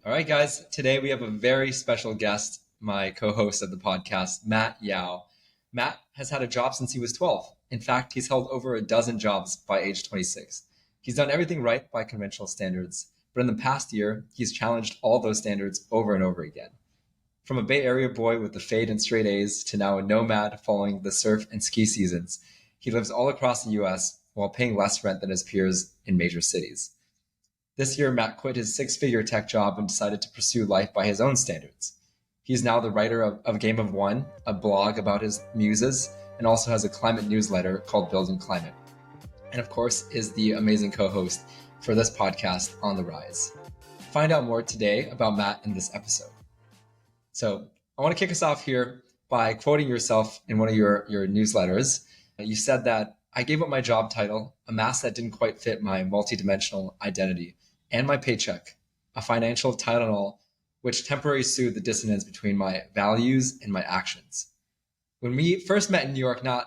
All right, guys. Today we have a very special guest, my co-host of the podcast, Matt Yao. Matt has had a job since he was 12. In fact, he's held over a dozen jobs by age 26. He's done everything right by conventional standards, but in the past year, he's challenged all those standards over and over again. From a Bay Area boy with the fade and straight A's to now a nomad following the surf and ski seasons, he lives all across the US while paying less rent than his peers in major cities. This year, Matt quit his six-figure tech job and decided to pursue life by his own standards. He's now the writer of Game of One, a blog about his muses, and also has a climate newsletter called Building Climate. And of course, is the amazing co-host for this podcast, On the Rise. Find out more today about Matt in this episode. So I want to kick us off here by quoting yourself in one of your newsletters. You said that I gave up my job title, a mask that didn't quite fit my multidimensional identity, and my paycheck, a financial Tylenol, which temporarily soothed the dissonance between my values and my actions. When we first met in New York, not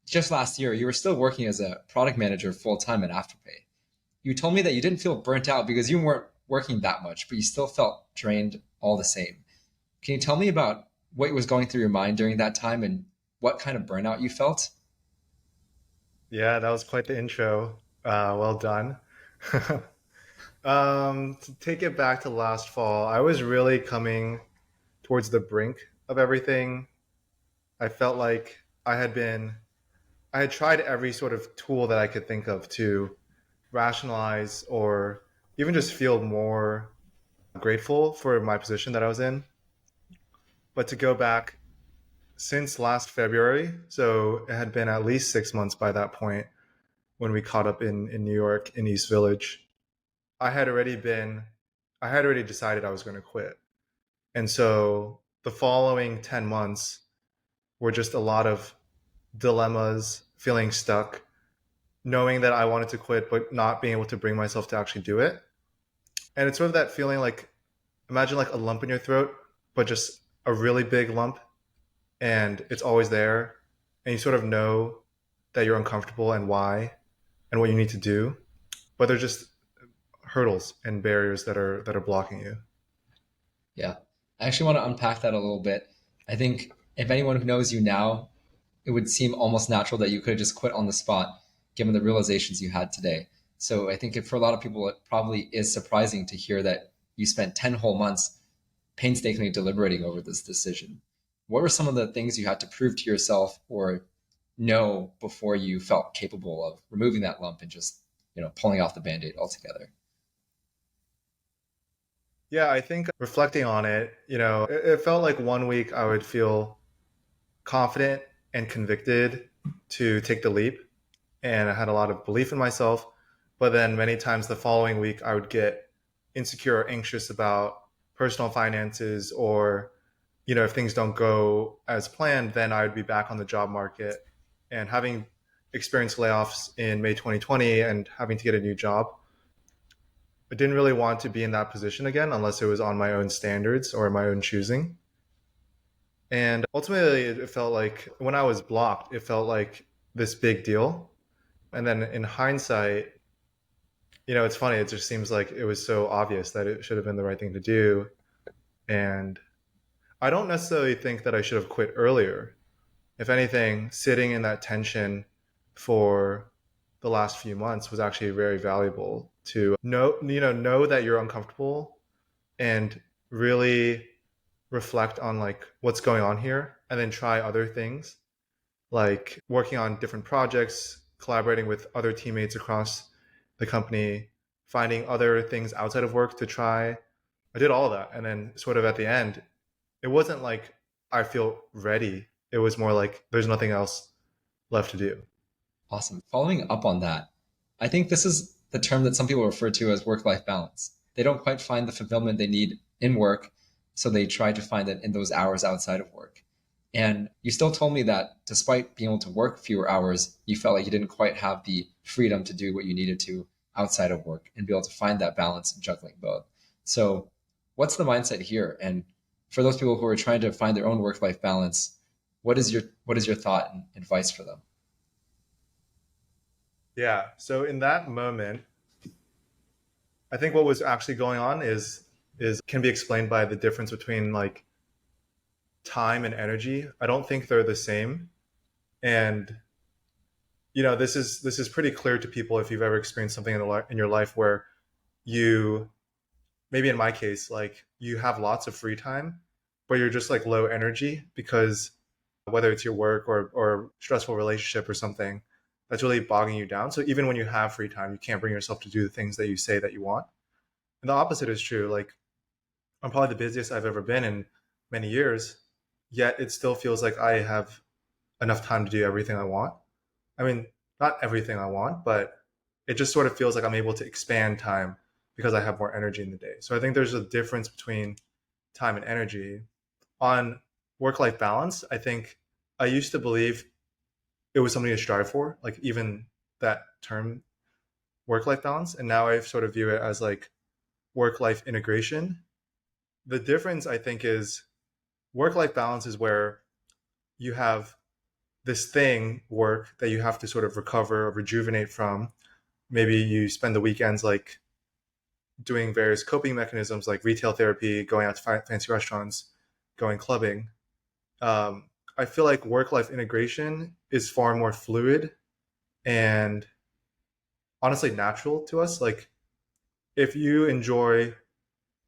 just last year, you were still working as a product manager full-time at Afterpay. You told me that you didn't feel burnt out because you weren't working that much, but you still felt drained all the same. Can you tell me about what was going through your mind during that time and what kind of burnout you felt? Yeah, that was quite the intro. Well done. To take it back to last fall, I was really coming towards the brink of everything. I felt like I had tried every sort of tool that I could think of to rationalize or even just feel more grateful for my position that I was in. But to go back since last February, so it had been at least 6 months by that point when we caught up in New York in East Village. I had already been, I had already decided I was going to quit. And so the following 10 months were just a lot of dilemmas, feeling stuck, knowing that I wanted to quit, but not being able to bring myself to actually do it. And it's sort of that feeling like, imagine like a lump in your throat, but just a really big lump, and it's always there. And you sort of know that you're uncomfortable and why and what you need to do. But they're just hurdles and barriers that are blocking you. Yeah. I actually want to unpack that a little bit. I think if anyone who knows you now, it would seem almost natural that you could have just quit on the spot, given the realizations you had today. So I think for a lot of people, it probably is surprising to hear that you spent 10 whole months painstakingly deliberating over this decision. What were some of the things you had to prove to yourself or know before you felt capable of removing that lump and just, pulling off the band-aid altogether? Yeah, I think reflecting on it, it felt like one week I would feel confident and convicted to take the leap. And I had a lot of belief in myself. But then many times the following week, I would get insecure or anxious about personal finances, or, if things don't go as planned, then I would be back on the job market. And having experienced layoffs in May 2020 and having to get a new job, I didn't really want to be in that position again unless it was on my own standards or my own choosing. And ultimately, it felt like when I was blocked, it felt like this big deal. And then in hindsight, it's funny. It just seems like it was so obvious that it should have been the right thing to do. And I don't necessarily think that I should have quit earlier. If anything, sitting in that tension for the last few months was actually very valuable to know that you're uncomfortable and really reflect on like what's going on here, and then try other things like working on different projects, collaborating with other teammates across the company, finding other things outside of work to try. I did all of that. And then sort of at the end, it wasn't like I feel ready. It was more like there's nothing else left to do. Awesome. Following up on that, I think this is the term that some people refer to as work-life balance. They don't quite find the fulfillment they need in work, so they try to find it in those hours outside of work. And you still told me that despite being able to work fewer hours, you felt like you didn't quite have the freedom to do what you needed to outside of work and be able to find that balance and juggling both. So what's the mindset here? And for those people who are trying to find their own work-life balance, what is your thought and advice for them? Yeah. So in that moment, I think what was actually going on is is can be explained by the difference between like time and energy. I don't think they're the same. And this is pretty clear to people if you've ever experienced something in your life where you, maybe in my case, like you have lots of free time, but you're just like low energy because whether it's your work or stressful relationship or something that's really bogging you down. So even when you have free time, you can't bring yourself to do the things that you say that you want. And the opposite is true. Like I'm probably the busiest I've ever been in many years, yet it still feels like I have enough time to do everything I want. I mean, not everything I want, but it just sort of feels like I'm able to expand time because I have more energy in the day. So I think there's a difference between time and energy. On work life balance, I think I used to believe it was something to strive for, like even that term work life balance. And now I sort of view it as like work life integration. The difference, I think, is work life balance is where you have this thing, work, that you have to sort of recover or rejuvenate from. Maybe you spend the weekends like doing various coping mechanisms like retail therapy, going out to fancy restaurants, going clubbing. I feel like work life integration is far more fluid and honestly natural to us. Like if you enjoy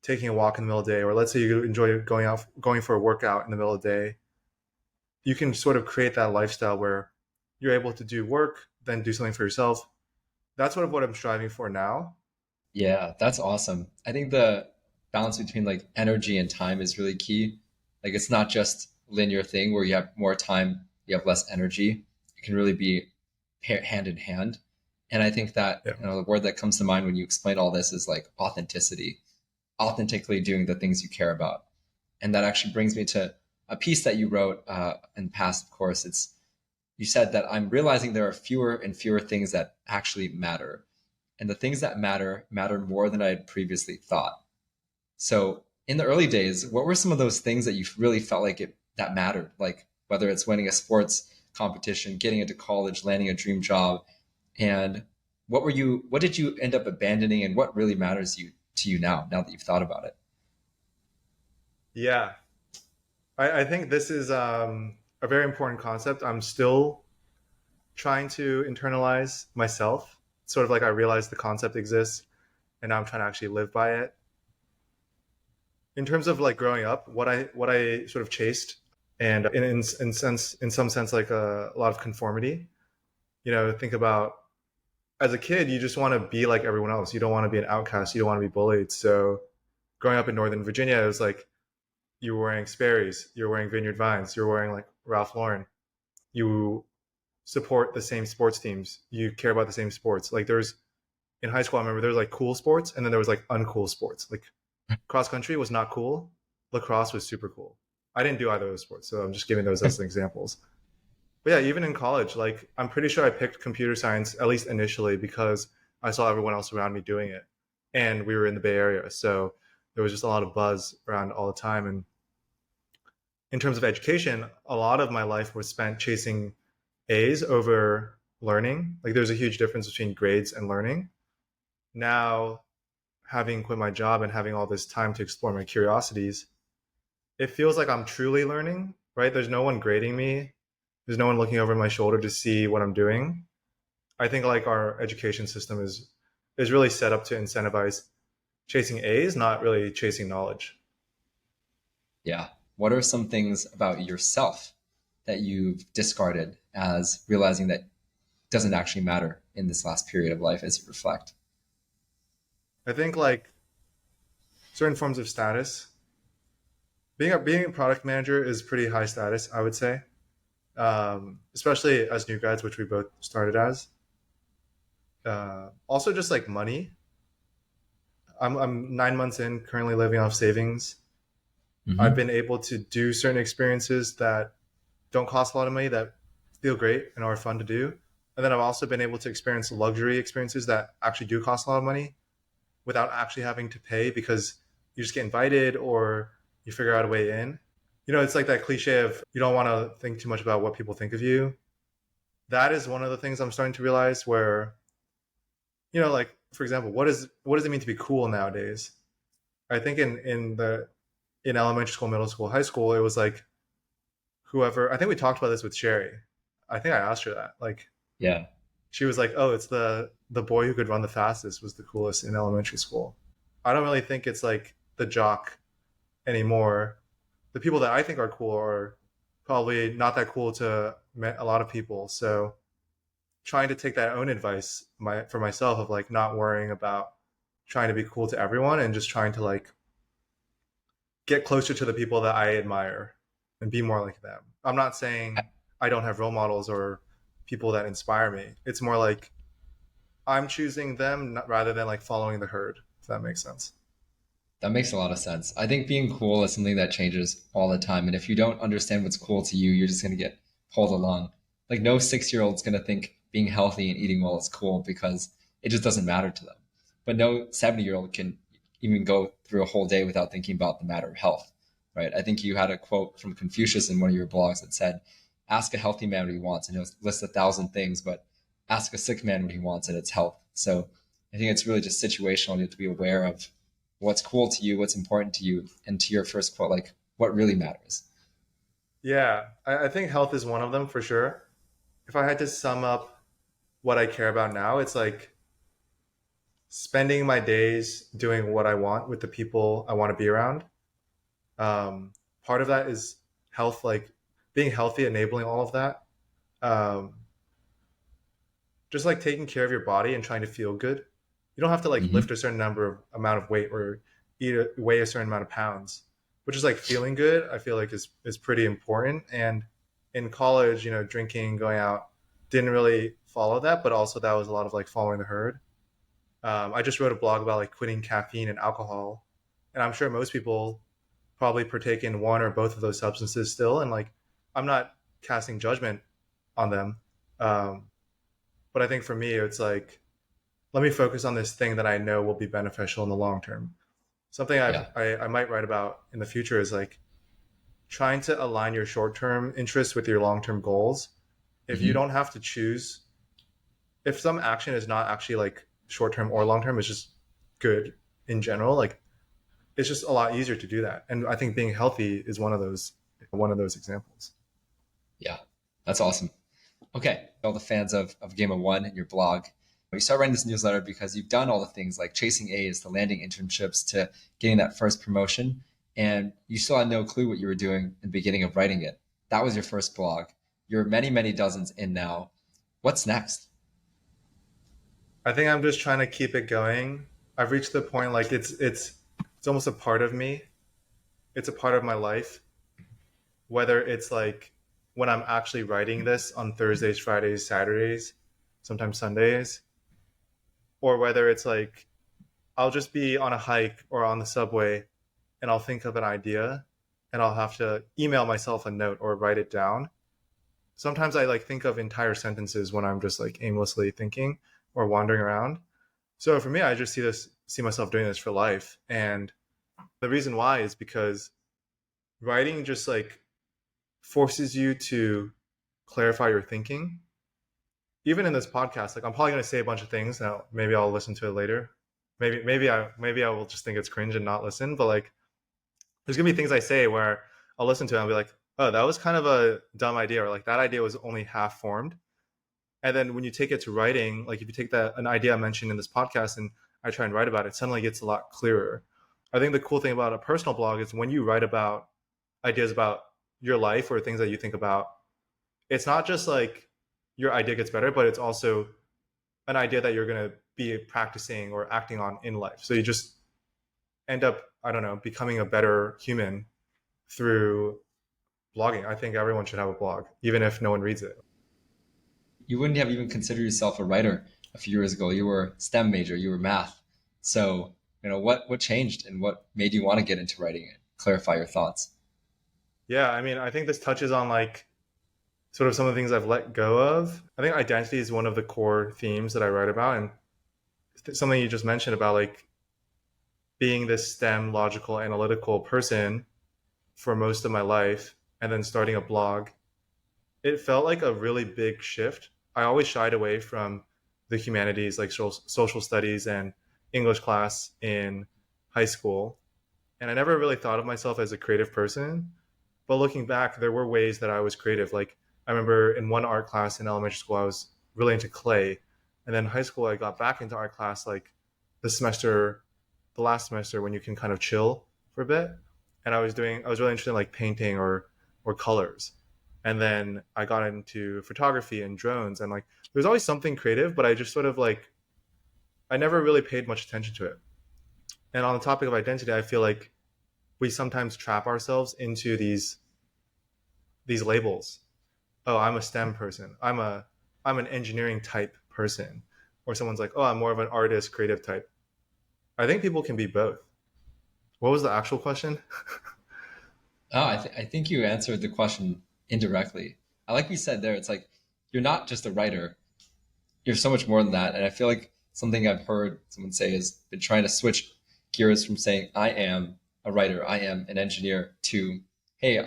taking a walk in the middle of the day, or let's say you enjoy going for a workout in the middle of the day, you can sort of create that lifestyle where you're able to do work, then do something for yourself. That's sort of what I'm striving for now. Yeah, that's awesome. I think the balance between like energy and time is really key. Like it's not just linear thing where you have more time, you have less energy. It can really be hand in hand. And I think that, Yeah. the word that comes to mind when you explain all this is like authenticity, authentically doing the things you care about. And that actually brings me to a piece that you wrote in the past, of course. It's you said that I'm realizing there are fewer and fewer things that actually matter. And the things that matter more than I had previously thought. So in the early days, what were some of those things that you really felt like it that mattered? Like whether it's winning a sports competition, getting into college, landing a dream job, and what did you end up abandoning and what really matters to you now that you've thought about it? Yeah. I think this is a very important concept. I'm still trying to internalize myself. Sort of like I realize the concept exists and now I'm trying to actually live by it. In terms of like growing up, what I sort of chased, and in some sense like a lot of conformity. Think about as a kid, you just want to be like everyone else. You don't want to be an outcast. You don't want to be bullied. So growing up in Northern Virginia, it was like you were wearing Sperry's, you were wearing Vineyard Vines, you were wearing like Ralph Lauren. You support the same sports teams. You care about the same sports. Like there's in high school, I remember there was like cool sports and then there was like uncool sports. Like cross country was not cool. Lacrosse was super cool. I didn't do either of those sports, so I'm just giving those as examples. But yeah, even in college, like I'm pretty sure I picked computer science at least initially because I saw everyone else around me doing it, and we were in the Bay Area, so there was just a lot of buzz around all the time. And in terms of education, a lot of my life was spent chasing A's over learning. Like there's a huge difference between grades and learning. Now, having quit my job and having all this time to explore my curiosities, it feels like I'm truly learning, right? There's no one grading me. There's no one looking over my shoulder to see what I'm doing. I think like our education system is really set up to incentivize chasing A's, not really chasing knowledge. Yeah. What are some things about yourself that you've discarded as realizing that doesn't actually matter in this last period of life as you reflect? I think like certain forms of status. Being a product manager is pretty high status, I would say, especially as new grads, which we both started as. Also, just like money. I'm 9 months in, currently living off savings. I've Hmm. been able to do certain experiences that don't cost a lot of money that feel great and are fun to do. And then I've also been able to experience luxury experiences that actually do cost a lot of money without actually having to pay because you just get invited or you figure out a way in. It's like that cliche of you don't want to think too much about what people think of you. That is one of the things I'm starting to realize where, like for example, what does it mean to be cool nowadays? I think in elementary school, middle school, high school, it was like whoever. I think we talked about this with Sherry. I think I asked her that. Like Yeah. she was like, "Oh, it's the boy who could run the fastest was the coolest in elementary school." I don't really think it's like the jock anymore. The people that I think are cool are probably not that cool to a lot of people. So trying to take that own advice for myself of like not worrying about trying to be cool to everyone and just trying to like get closer to the people that I admire and be more like them. I'm not saying I don't have role models or people that inspire me. It's more like I'm choosing them rather than like following the herd, if that makes sense. That makes a lot of sense. I think being cool is something that changes all the time. And if you don't understand what's cool to you, you're just going to get pulled along. Like, no 6-year-old's going to think being healthy and eating well is cool because it just doesn't matter to them. But no 70-year-old can even go through a whole day without thinking about the matter of health, right? I think you had a quote from Confucius in one of your blogs that said, ask a healthy man what he wants, and he'll list 1,000 things, but ask a sick man what he wants, and it's health. So I think it's really just situational. You have to be aware of what's cool to you, what's important to you, and to your first quote, like what really matters. Yeah, I think health is one of them for sure. If I had to sum up what I care about now, it's like spending my days doing what I want with the people I want to be around. Part of that is health, like being healthy, enabling all of that. Um, just like taking care of your body and trying to feel good. You don't have to like lift Hmm. a certain amount of weight or weigh a certain amount of pounds, but just like feeling good. I feel like is pretty important. And in college, you know, drinking, going out, didn't really follow that, but also that was a lot of like following the herd. I just wrote a blog about like quitting caffeine and alcohol, and I'm sure most people probably partake in one or both of those substances still. And like, I'm not casting judgment on them, um, but I think for me, it's like let me focus on this thing that I know will be beneficial in the long term. Something Yeah. I might write about in the future is like trying to align your short term interests with your long term goals. If you Hmm. don't have to choose, if some action is not actually like short term or long term, it's just good in general. Like it's just a lot easier to do that. And I think being healthy is one of those examples. Yeah. That's awesome. Okay. All the fans of Game of One and your blog. You start writing this newsletter because you've done all the things like chasing A's to landing internships to getting that first promotion. And you still had no clue what you were doing in the beginning of writing it. That was your first blog. You're many, many dozens in now. What's next? I think I'm just trying to keep it going. I've reached the point like it's almost a part of me. It's a part of my life. Whether it's like when I'm actually writing this on Thursdays, Fridays, Saturdays, sometimes Sundays, or whether it's like I'll just be on a hike or on the subway and I'll think of an idea and I'll have to email myself a note or write it down. Sometimes I like think of entire sentences when I'm just like aimlessly thinking or wandering around. So for me, I just see myself doing this for life. And the reason why is because writing just like forces you to clarify your thinking. Even in this podcast, like I'm probably going to say a bunch of things now. Maybe I'll listen to it later. Maybe I will just think it's cringe and not listen. But like, there's gonna be things I say where I'll listen to it and I'll be like, oh, that was kind of a dumb idea, or like that idea was only half formed. And then when you take it to writing, like if you take that an idea I mentioned in this podcast and I try and write about it, suddenly gets a lot clearer. I think the cool thing about a personal blog is when you write about ideas about your life or things that you think about, it's not just like your idea gets better, but it's also an idea that you're going to be practicing or acting on in life. So you just end up, I don't know, becoming a better human through blogging. I think everyone should have a blog, even if no one reads it. You wouldn't have even considered yourself a writer a few years ago. You were a STEM major, you were math. So, what changed and what made you want to get into writing it? Clarify your thoughts. Yeah, I mean, I think this touches on like sort of some of the things I've let go of. I think identity is one of the core themes that I write about, and something you just mentioned about like being this STEM, logical, analytical person for most of my life, and then starting a blog. It felt like a really big shift. I always shied away from the humanities, like social studies and English class in high school. And I never really thought of myself as a creative person. But looking back, there were ways that I was creative. Like I remember in one art class in elementary school, I was really into clay. And then in high school, I got back into art class like the semester, the last semester when you can kind of chill for a bit. And I was really interested in like painting or colors. And then I got into photography and drones and like there's always something creative, but I just sort of like I never really paid much attention to it. And on the topic of identity, I feel like we sometimes trap ourselves into these labels. Oh, I'm a STEM person. I'm an engineering type person. Or someone's like, oh, I'm more of an artist, creative type. I think people can be both. What was the actual question? Oh, I think you answered the question indirectly. I like we said there, it's like you're not just a writer, you're so much more than that. And I feel like something I've heard someone say is been trying to switch gears from saying I am a writer, I am an engineer to hey,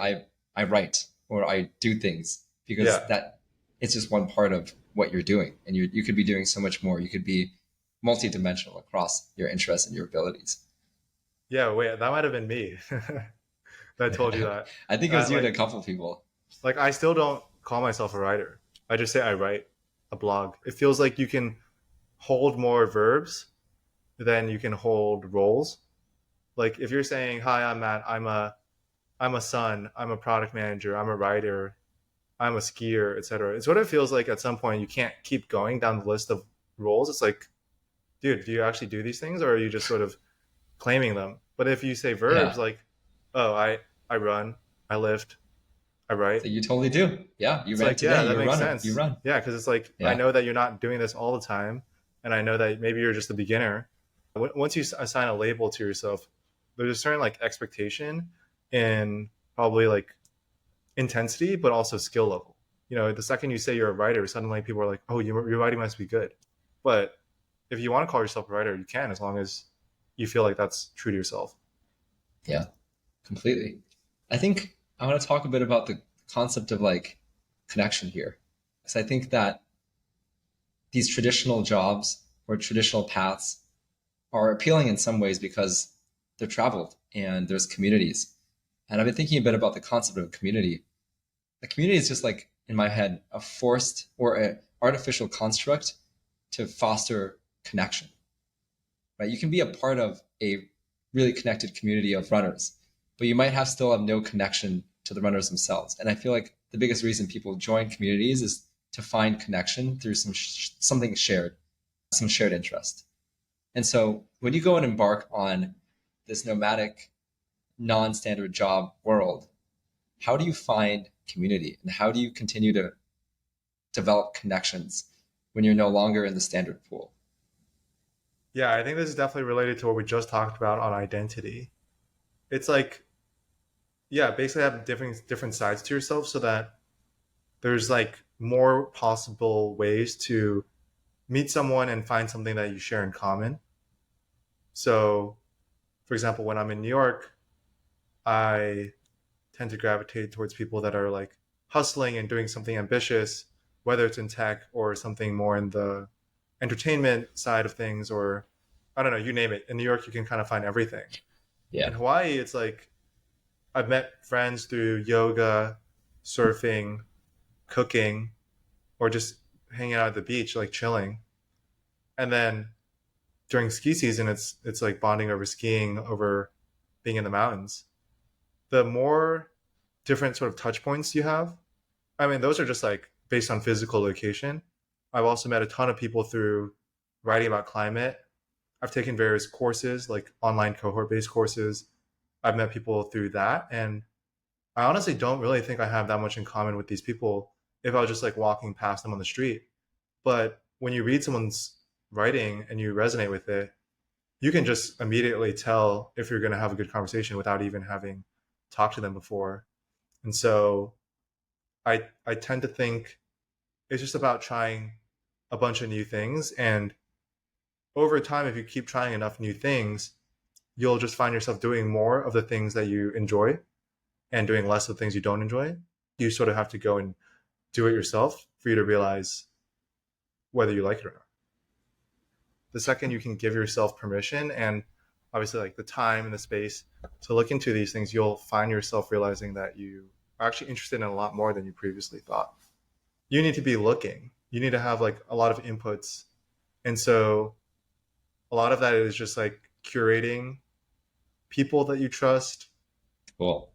I write or I do things because Yeah. that it's just one part of what you're doing. And you could be doing so much more. You could be multidimensional across your interests and your abilities. Yeah, wait, that might have been me that told you that. I think it was That you and a couple people. like I still don't call myself a writer. I just say I write a blog. It feels like you can hold more verbs than you can hold roles. Like if you're saying, "Hi, I'm Matt. I'm a son. I'm a product manager. I'm a writer. I'm a skier, etc." It's what it feels like at some point. You can't keep going down the list of roles. It's like, dude, do you actually do these things, or are you just sort of claiming them? But if you say verbs Yeah. like, "Oh, I run, I lift, I write," So you totally do. Yeah. You it's ran like, yeah, today. that You're a makes runner. You sense. run. Yeah, because it's like I Yeah. know that you're not doing this all the time, and I know that maybe you're just a beginner. Once you assign a label to yourself, there's a certain like expectation in probably like intensity, but also skill level. You know, the second you say you're a writer, suddenly people are like, "Oh, your writing must be good." But if you want to call yourself a writer, you can, as long as you feel like that's true to yourself. Yeah. Completely. I think I want to talk a bit about the concept of like connection here. Because I think that these traditional jobs or traditional paths are appealing in some ways because they're traveled and there's communities. And I've been thinking a bit about the concept of community. A community is just like, in my head, a forced or an artificial construct to foster connection, right? You can be a part of a really connected community of runners, but you might have still have no connection to the runners themselves. And I feel like the biggest reason people join communities is to find connection through something shared, some shared interest. And so when you go and embark on this nomadic, non-standard job world, how do you find community and how do you continue to develop connections when you're no longer in the standard pool? Yeah, I think this is definitely related to what we just talked about on identity. It's like, yeah, basically have different sides to yourself so that there's like more possible ways to meet someone and find something that you share in common. So, for example, when I'm in New York, I tend to gravitate towards people that are like hustling and doing something ambitious, whether it's in tech or something more in the entertainment side of things, or I don't know, you name it. In New York, you can kind of find everything. In Yeah. Hawaii, it's like I've met friends through yoga, surfing, cooking, or just hanging out at the beach, like chilling. And then during ski season, it's like bonding over skiing, over being in the mountains. The more different sort of touch points you have, I mean, those are just like based on physical location. I've also met a ton of people through writing about climate. I've taken various courses, like online cohort based courses. I've met people through that. And I honestly don't really think I have that much in common with these people if I was just like walking past them on the street. But when you read someone's writing and you resonate with it, you can just immediately tell if you're going to have a good conversation without even having talked to them before. And so I tend to think it's just about trying a bunch of new things. And over time, if you keep trying enough new things, you'll just find yourself doing more of the things that you enjoy and doing less of the things you don't enjoy. You sort of have to go and do it yourself for you to realize whether you like it or not. The second you can give yourself permission and obviously like the time and the space to look into these things, you'll find yourself realizing that you are actually interested in a lot more than you previously thought. You need to be looking. You need to have like a lot of inputs. And so a lot of that is just like curating people that you trust. Cool.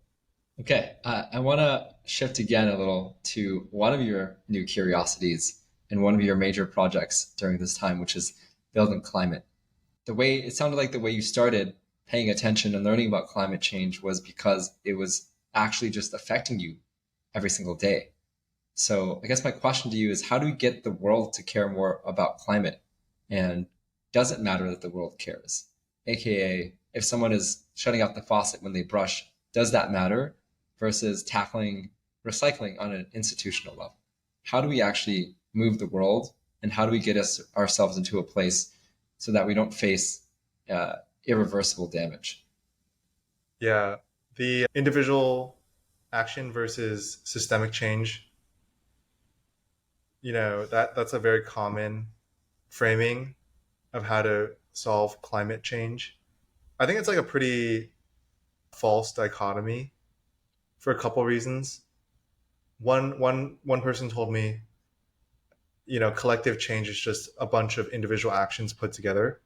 Okay, I want to shift again a little to one of your new curiosities and one of your major projects during this time, which is building climate. The way it sounded like the way you started paying attention and learning about climate change was because it was actually just affecting you every single day. So I guess my question to you is how do we get the world to care more about climate? And does it matter that the world cares? AKA, if someone is shutting off the faucet when they brush, does that matter versus tackling recycling on an institutional level? How do we actually move the world and how do we get ourselves into a place so that we don't face irreversible damage? Yeah. The individual action versus systemic change, that's a very common framing of how to solve climate change. I think it's like a pretty false dichotomy for a couple reasons. One person told me, collective change is just a bunch of individual actions put together.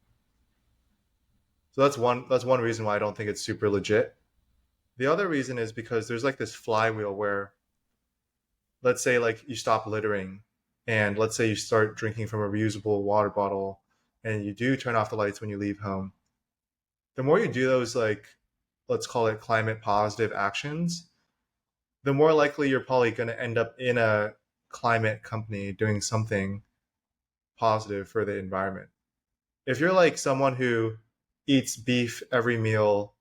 So that's one reason why I don't think it's super legit. The other reason is because there's like this flywheel where, let's say like you stop littering, and let's say you start drinking from a reusable water bottle, and you do turn off the lights when you leave home. The more you do those, like, let's call it climate positive actions, the more likely you're probably going to end up in a climate company doing something positive for the environment. If you're like someone who eats beef every meal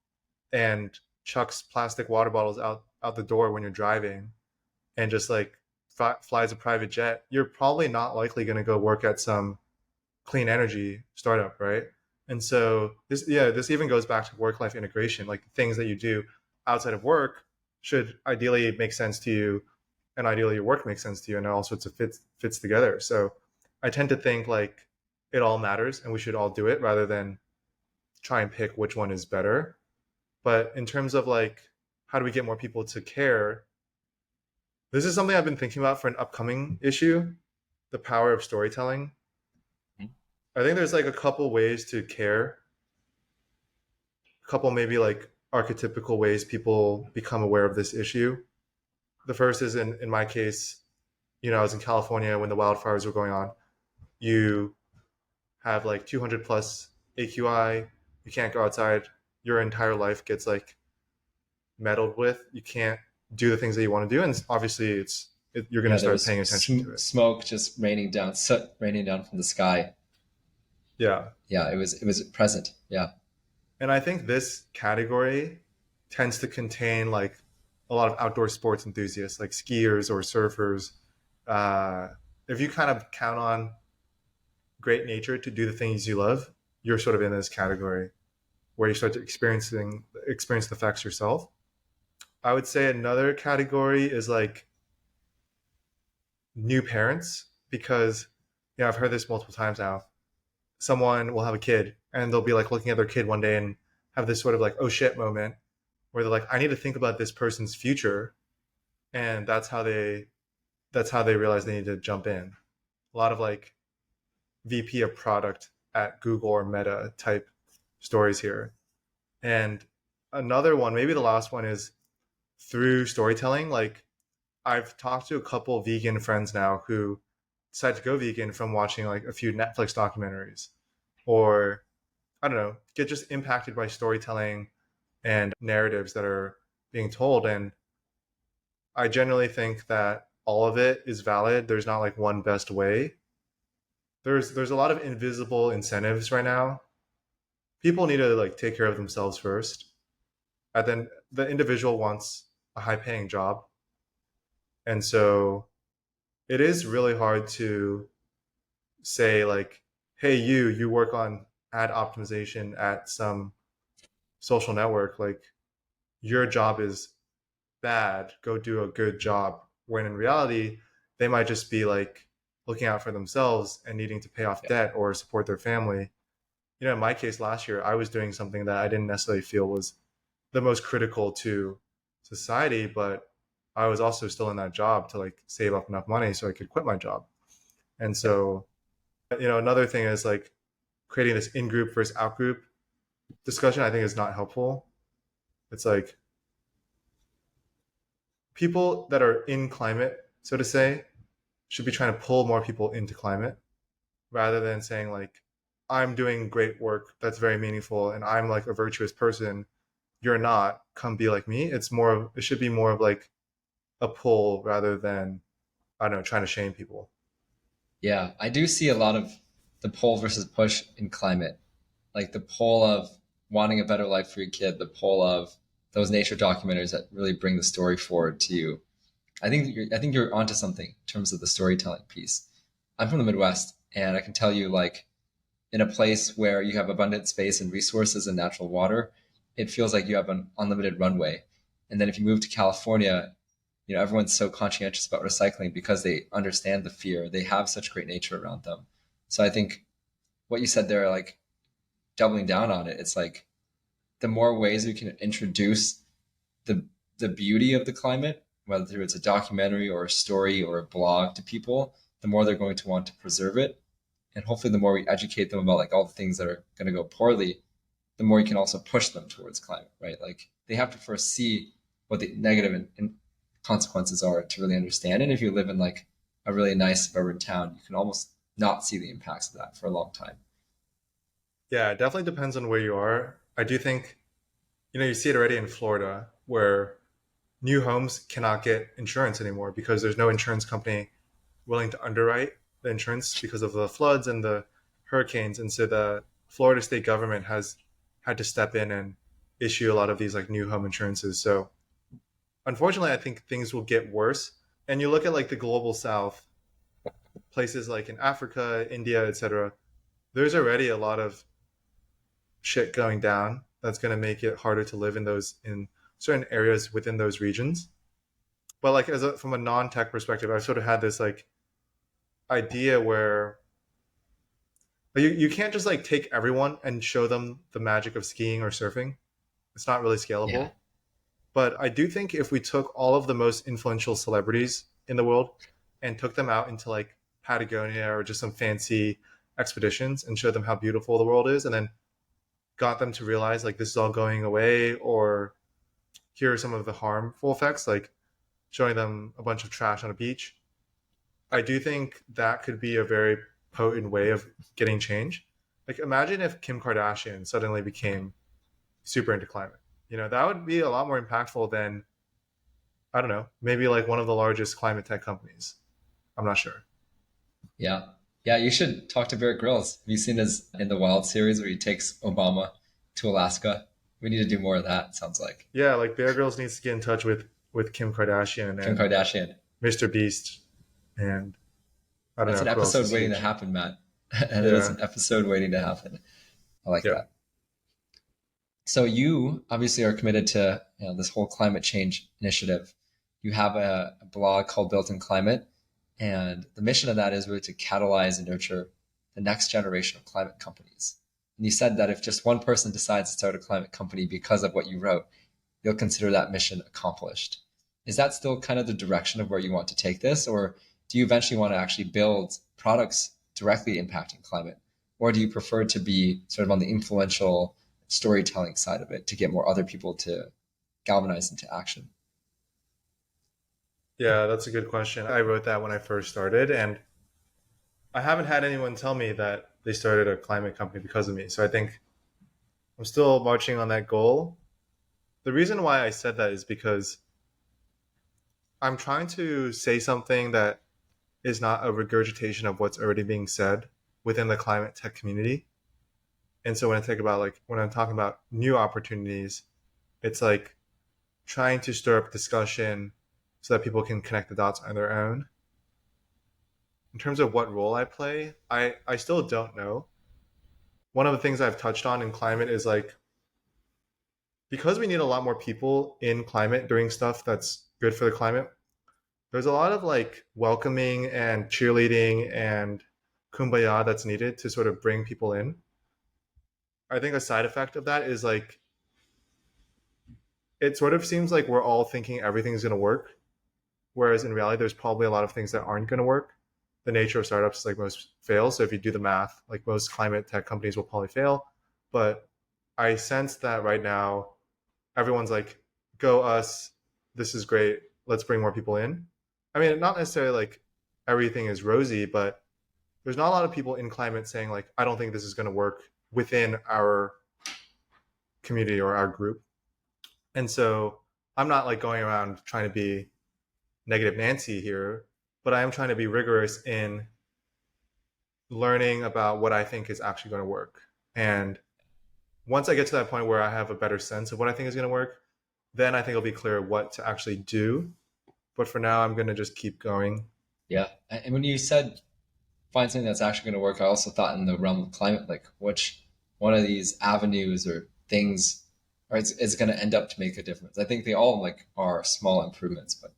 and chucks plastic water bottles out the door when you're driving, and just like flies a private jet, you're probably not likely going to go work at some clean energy startup, right? And so this even goes back to work life integration. Like things that you do outside of work should ideally make sense to you, and ideally your work makes sense to you, and all sorts of fits together. So I tend to think like it all matters, and we should all do it rather than try and pick which one is better. But in terms of like how do we get more people to care, this is something I've been thinking about for an upcoming issue, the power of storytelling. I think there's like a couple ways to care, a couple maybe like archetypical ways people become aware of this issue. The first is in my case, I was in California when the wildfires were going on. You have like 200 plus AQI, you can't go outside, your entire life gets like meddled with. You can't do the things that you want to do, and obviously you're going Yeah, to there start was paying attention to it. smoke just raining down, soot raining down from the sky. Yeah. Yeah, it was present. Yeah. And I think this category tends to contain like a lot of outdoor sports enthusiasts, like skiers or surfers. Uh, if you kind of count on great nature to do the things you love, you're sort of in this category where you start to experience the effects yourself. I would say another category is like new parents, because I've heard this multiple times now. Someone will have a kid and they'll be like looking at their kid one day and have this sort of like oh shit moment where they're like, I need to think about this person's future, and that's how they realize they need to jump in. A lot of like VP of product at Google or Meta type stories here. And another one, maybe the last one, is through storytelling. Like I've talked to a couple vegan friends now who decided to go vegan from watching like a few Netflix documentaries, or I don't know, get just impacted by storytelling and narratives that are being told. And I generally think that all of it is valid. There's not like one best way. There's a lot of invisible incentives right now. People need to like take care of themselves first. And then the individual wants a high paying job. And so it is really hard to say like, hey, you work on ad optimization at some social network, like your job is bad, go do a good job, when in reality they might just be like looking out for themselves and needing to pay off Yeah. debt or support their family. In my case last year, I was doing something that I didn't necessarily feel was the most critical to society, but I was also still in that job to like save up enough money so I could quit my job. And Yeah. so, another thing is like creating this in group versus out group discussion, I think is not helpful. It's like people that are in climate, so to say, should be trying to pull more people into climate rather than saying like, I'm doing great work that's very meaningful and I'm like a virtuous person. You're not. Come be like me. It should be more of like a pull rather than, I don't know, trying to shame people. Yeah, I do see a lot of the pull versus push in climate, like the pull of wanting a better life for your kid, the pull of those nature documentaries that really bring the story forward to you. I think you're onto something in terms of the storytelling piece. I'm from the Midwest, and I can tell you, like, in a place where you have abundant space and resources and natural water, it feels like you have an unlimited runway. And then if you move to California, everyone's so conscientious about recycling because they understand the fear. They have such great nature around them. So I think what you said there, like doubling down on it, it's like the more ways we can introduce the the beauty of the climate, whether it's a documentary or a story or a blog to people, the more they're going to want to preserve it. And hopefully the more we educate them about like all the things that are going to go poorly, the more you can also push them towards climate, right? Like they have to first see what the negative consequences are to really understand. And if you live in like a really nice suburban town, you can almost not see the impacts of that for a long time. Yeah, it definitely depends on where you are. I do think, you see it already in Florida where new homes cannot get insurance anymore because there's no insurance company willing to underwrite the insurance because of the floods and the hurricanes. And so the Florida state government has had to step in and issue a lot of these like new home insurances. So unfortunately, I think things will get worse. And you look at like the global south, places like in Africa, India, etc. There's already a lot of shit going down that's going to make it harder to live in certain areas within those regions. But like from a non-tech perspective, I've sort of had this like idea where you can't just like take everyone and show them the magic of skiing or surfing. It's not really Yeah. scalable. But I do think if we took all of the most influential celebrities in the world and took them out into like Patagonia or just some fancy expeditions and showed them how beautiful the world is, and then got them to realize like this is all going away, or here are some of the harmful effects, like showing them a bunch of trash on a beach. I do think that could be a very potent way of getting change. Like imagine if Kim Kardashian suddenly became super into climate. That would be a lot more impactful than, I don't know, maybe like one of the largest climate tech companies. I'm not sure. Yeah. Yeah, you should talk to Bear Grylls. Have you seen his in the Wild series where he takes Obama to Alaska? We need to do more of that, sounds like. Yeah, like Bear Grylls needs to get in touch with Kim Kardashian Kim and Kardashian. Mr. Beast, and I don't That's know an who else episode is waiting to huge. happen, Matt. And it is Yeah, an episode waiting to happen. I like yeah, that. So you obviously are committed to this whole climate change initiative. You have a blog called Built in Climate, and the mission of that is really to catalyze and nurture the next generation of climate companies. And you said that if just one person decides to start a climate company because of what you wrote, you'll consider that mission accomplished. Is that still kind of the direction of where you want to take this, or do you eventually want to actually build products directly impacting climate, or do you prefer to be sort of on the influential storytelling side of it to get more other people to galvanize into action? yeah. That's a good question. I wrote that when I first started, and I haven't had anyone tell me that they started a climate company because of me. So I think I'm still marching on that goal. The reason why I said that is because I'm trying to say something that is not a regurgitation of what's already being said within the climate tech community. And so when I'm talking about new opportunities, it's like trying to stir up discussion so that people can connect the dots on their own. In terms of what role I play, I still don't know. One of the things I've touched on in climate is like because we need a lot more people in climate doing stuff that's good for the climate, there's a lot of like welcoming and cheerleading and kumbaya that's needed to sort of bring people in. I think a side effect of that is like it sort of seems like we're all thinking everything's going to work, whereas in reality, there's probably a lot of things that aren't going to work. The nature of startups is like most fail. So if you do the math, like most climate tech companies will probably fail. But I sense that right now, everyone's like, go us, this is great, let's bring more people in. I mean, not necessarily like everything is rosy, but there's not a lot of people in climate saying like, I don't think this is going to work within our community or our group. And so I'm not like going around trying to be negative Nancy here, but I am trying to be rigorous in learning about what I think is actually going to work. And once I get to that point where I have a better sense of what I think is going to work, then I think it'll be clear what to actually do. But for now, I'm going to just keep going. Yeah. And when you said find something that's actually going to work, I also thought in the realm of climate, like which one of these avenues or things is going to end up to make a difference. I think they all like are small improvements, but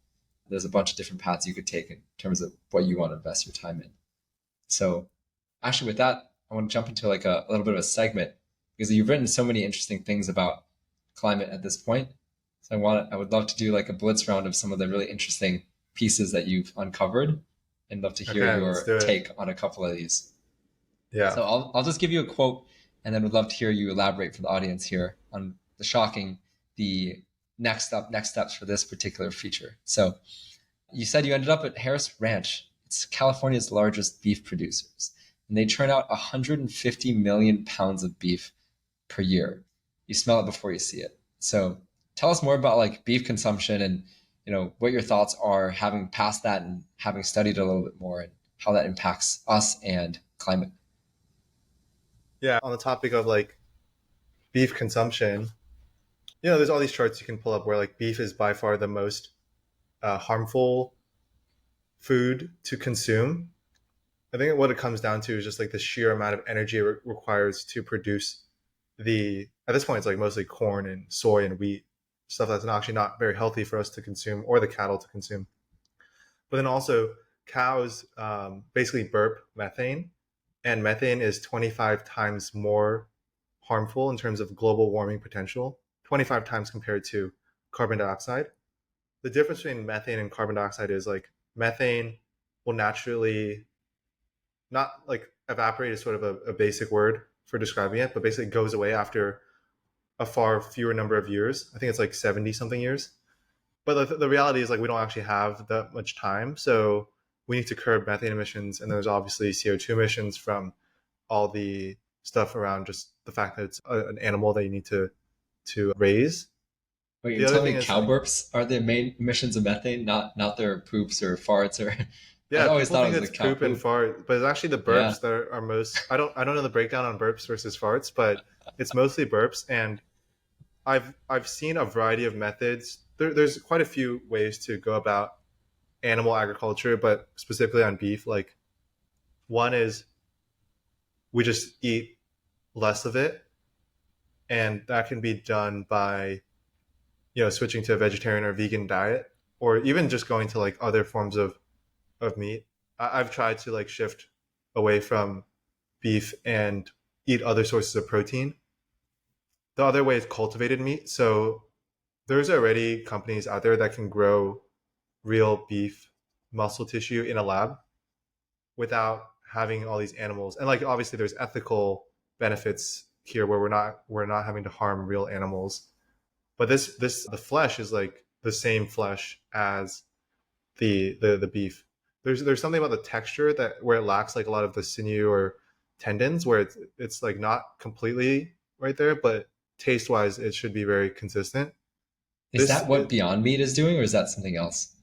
there's a bunch of different paths you could take in terms of what you want to invest your time in. So actually with that, I want to jump into like a little bit of a segment because you've written so many interesting things about climate at this point. So I would love to do like a blitz round of some of the really interesting pieces that you've uncovered and love to hear Okay, let's your do it. take on a couple of these. Yeah. So I'll just give you a quote and then would love to hear you elaborate for the audience here on the next steps for this particular feature. So you said you ended up at Harris Ranch. It's California's largest beef producers, and they churn out 150 million pounds of beef per year. You smell it before you see it. So tell us more about like beef consumption and what your thoughts are having passed that and having studied it a little bit more and how that impacts us and climate. Yeah. On the topic of like beef consumption, there's all these charts you can pull up where like beef is by far the most harmful food to consume. I think what it comes down to is just like the sheer amount of energy it requires to produce at this point, it's like mostly corn and soy and wheat, stuff that's actually not very healthy for us to consume or the cattle to consume. But then also, cows basically burp methane, and methane is 25 times more harmful in terms of global warming potential, 25 times compared to carbon dioxide. The difference between methane and carbon dioxide is like methane will naturally not like evaporate is sort of a basic word for describing it, but basically goes away after a far fewer number of years. I think it's like 70 something years. But the reality is like we don't actually have that much time. So we need to curb methane emissions. And there's obviously CO2 emissions from all the stuff around just the fact that it's an animal that you need to raise. Wait, The you're other telling thing me is cow like, burps are the main emissions of methane, not their poops or farts or I yeah, always people thought think it was it's the cow poop and poop. fart, but it's actually the Yeah. burps that are most. I don't know the breakdown on burps versus farts, but it's mostly burps. And I've seen a variety of methods. There's quite a few ways to go about animal agriculture, but specifically on beef. Like one is we just eat less of it, and that can be done by switching to a vegetarian or vegan diet, or even just going to like other forms of meat. I've tried to like shift away from beef and eat other sources of protein. The other way is cultivated meat. So there's already companies out there that can grow real beef muscle tissue in a lab without having all these animals. And like obviously there's ethical benefits here where we're not having to harm real animals. But this the flesh is like the same flesh as the beef. There's something about the texture that where it lacks like a lot of the sinew or tendons where it's like not completely right there, but taste wise it should be very consistent. Is This that what Beyond Meat is doing or is that something else?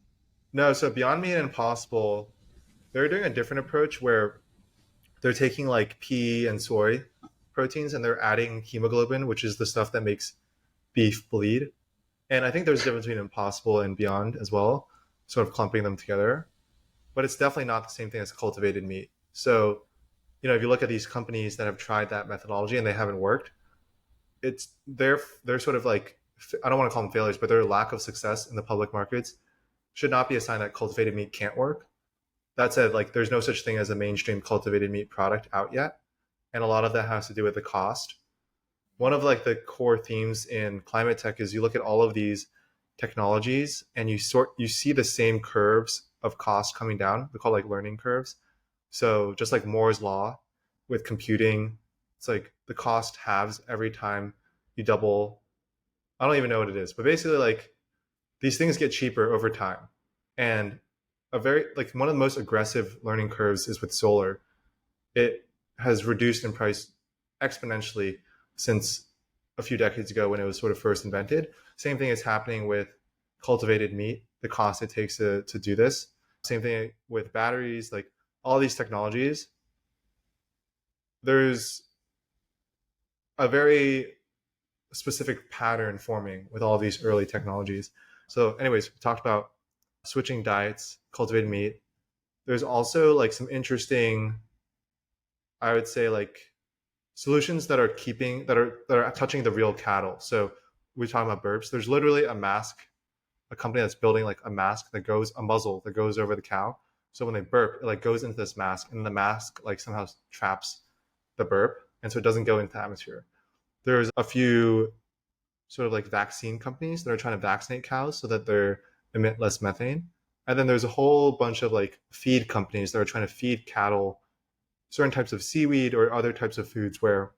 No, so Beyond Meat and Impossible, they're doing a different approach where they're taking like pea and soy proteins and they're adding hemoglobin, which is the stuff that makes beef bleed. And I think there's a difference between Impossible and Beyond as well, sort of clumping them together. But it's definitely not the same thing as cultivated meat. So, if you look at these companies that have tried that methodology and they haven't worked, it's they're sort of like, I don't want to call them failures, but their lack of success in the public markets should not be a sign that cultivated meat can't work. That said, like there's no such thing as a mainstream cultivated meat product out yet, and a lot of that has to do with the cost. one of like the core themes in climate tech is you look at all of these technologies and you see the same curves of cost coming down. They're called like learning curves. So just like Moore's law with computing, it's like the cost halves every time you double. I don't even know what it is, but basically like these things get cheaper over time. And a very like one of the most aggressive learning curves is with solar. It has reduced in price exponentially since a few decades ago when it was sort of first invented. Same thing is happening with cultivated meat, the cost it takes to do this. Same thing with batteries, like all these technologies. There's a very specific pattern forming with all these early technologies. So, anyways, we talked about switching diets, cultivated meat. There's also like some interesting, I would say, like solutions that are touching the real cattle. So we're talking about burps. There's literally a company that's building like a muzzle that goes over the cow. So when they burp, it like goes into this mask, and the mask like somehow traps the burp, and so it doesn't go into the atmosphere. There's a few sort of like vaccine companies that are trying to vaccinate cows so that they emit less methane. And then there's a whole bunch of like feed companies that are trying to feed cattle certain types of seaweed or other types of foods where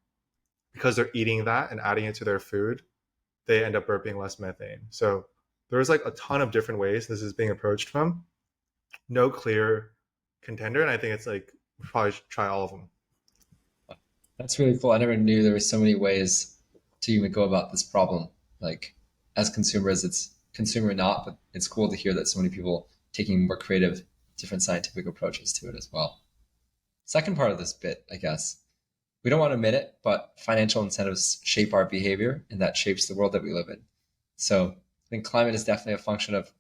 because they're eating that and adding it to their food, they end up burping less methane. So there's like a ton of different ways this is being approached from. No clear contender, and I think it's like we probably should try all of them. That's really cool. I never knew there were so many ways to even go about this problem. Like as consumers, it's consumer not, but it's cool to hear that so many people taking more creative, different scientific approaches to it as well. Second part of this bit, I guess, we don't want to admit it, but financial incentives shape our behavior, and that shapes the world that we live in. So I think climate is definitely a function of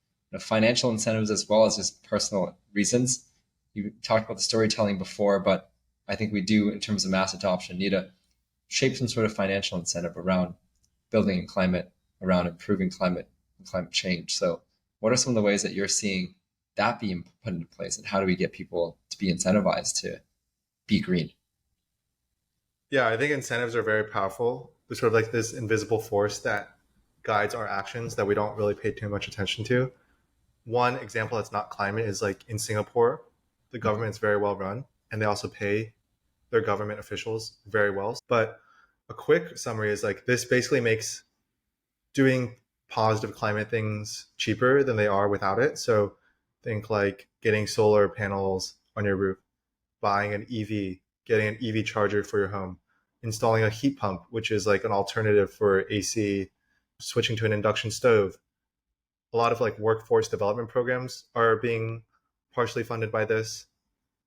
financial incentives as well as just personal reasons. You talked about the storytelling before, but I think we do, in terms of mass adoption, need to shape some sort of financial incentive around building in climate, around improving climate and climate change. So what are some of the ways that you're seeing that being put into place, and how do we get people to be incentivized to be green? Yeah, I think incentives are very powerful. They're sort of like this invisible force that guides our actions that we don't really pay too much attention to. One example that's not climate is like in Singapore, the government is very well run and they also pay their government officials very well. But a quick summary is like this basically makes doing positive climate things cheaper than they are without it. So think like getting solar panels on your roof, buying an EV, getting an EV charger for your home, installing a heat pump, which is like an alternative for AC, switching to an induction stove. A lot of like workforce development programs are being partially funded by this,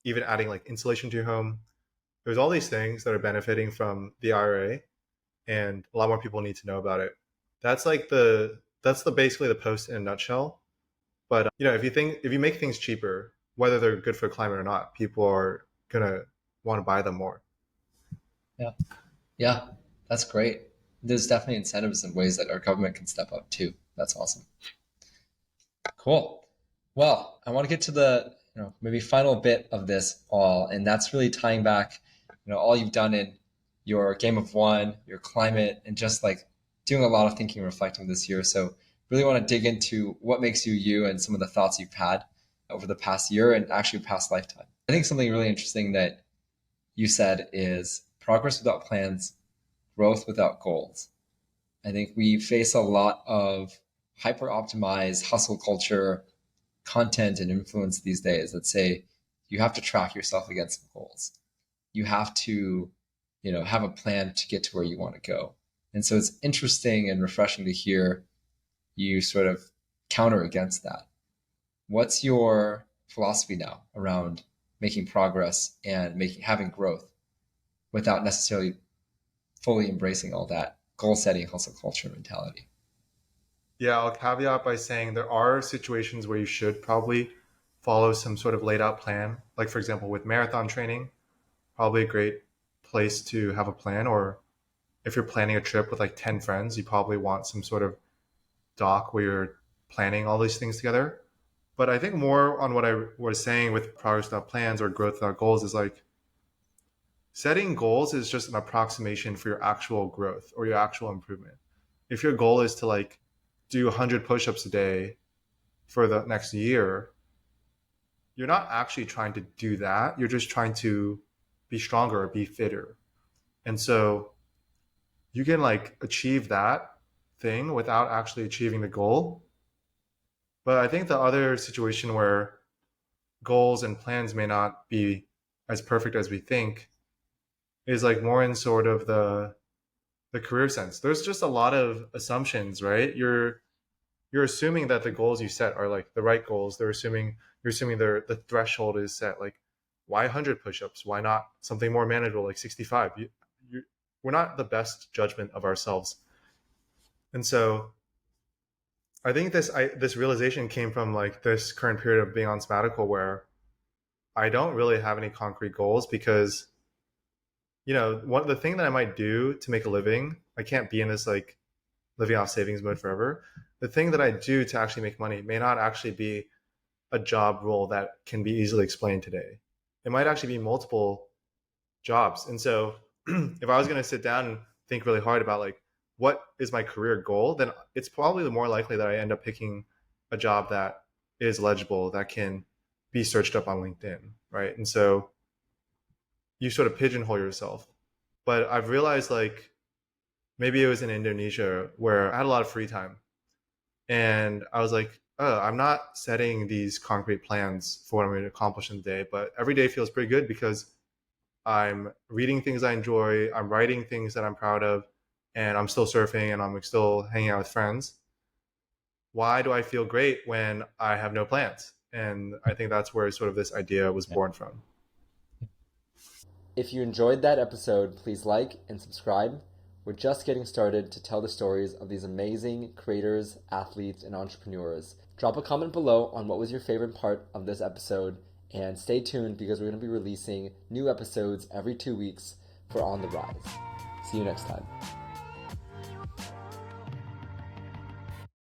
even adding like insulation to your home. There's all these things that are benefiting from the IRA, and a lot more people need to know about it. That's the basically the post in a nutshell. But if you make things cheaper, whether they're good for climate or not, people are gonna want to buy them more. Yeah. Yeah, that's great. There's definitely incentives and ways that our government can step up too. That's awesome. Cool. Well, I want to get to the maybe final bit of this all, and that's really tying back all you've done in your game of one, your climate, and just like doing a lot of thinking and reflecting this year. So really want to dig into what makes you you and some of the thoughts you've had over the past year and actually past lifetime. I think something really interesting that you said is progress without plans, growth without goals. I think we face a lot of hyper optimized hustle culture content and influence these days that say you have to track yourself against goals. You have to, have a plan to get to where you want to go. And so it's interesting and refreshing to hear you sort of counter against that. What's your philosophy now around making progress and having growth without necessarily fully embracing all that goal setting hustle culture mentality? Yeah, I'll caveat by saying there are situations where you should probably follow some sort of laid out plan. Like, for example, with marathon training, probably a great place to have a plan. Or if you're planning a trip with like 10 friends, you probably want some sort of doc where you're planning all these things together. But I think more on what I was saying with progress without plans or growth without goals is like Setting goals is just an approximation for your actual growth or your actual improvement. If your goal is to like do 100 push-ups a day for the next year, you're not actually trying to do that. You're just trying to be stronger, be fitter. And so you can like achieve that thing without actually achieving the goal. But I think the other situation where goals and plans may not be as perfect as we think is like more in sort of the career sense. There's just a lot of assumptions, right? You're assuming that the goals you set are like the right goals. You're assuming the threshold is set. Like, why 100 push-ups? Why not something more manageable like 65? We're not the best judgment of ourselves, and so I think this realization came from like this current period of being on sabbatical where I don't really have any concrete goals because one the thing that I might do to make a living, I can't be in this like living off savings mode forever. The thing that I do to actually make money may not actually be a job role that can be easily explained today. It might actually be multiple jobs. And so if I was going to sit down and think really hard about like what is my career goal, then it's probably the more likely that I end up picking a job that is legible, that can be searched up on LinkedIn, right? And so you sort of pigeonhole yourself. But I've realized like maybe it was in Indonesia where I had a lot of free time. And I was like, oh, I'm not setting these concrete plans for what I'm going to accomplish in the day, but every day feels pretty good because I'm reading things I enjoy, I'm writing things that I'm proud of, and I'm still surfing and I'm still hanging out with friends. Why do I feel great when I have no plans? And I think that's where sort of this idea was born from. If you enjoyed that episode, please like and subscribe. We're just getting started to tell the stories of these amazing creators, athletes, and entrepreneurs. Drop a comment below on what was your favorite part of this episode, and stay tuned because we're going to be releasing new episodes every 2 weeks for On the Rise. See you next time.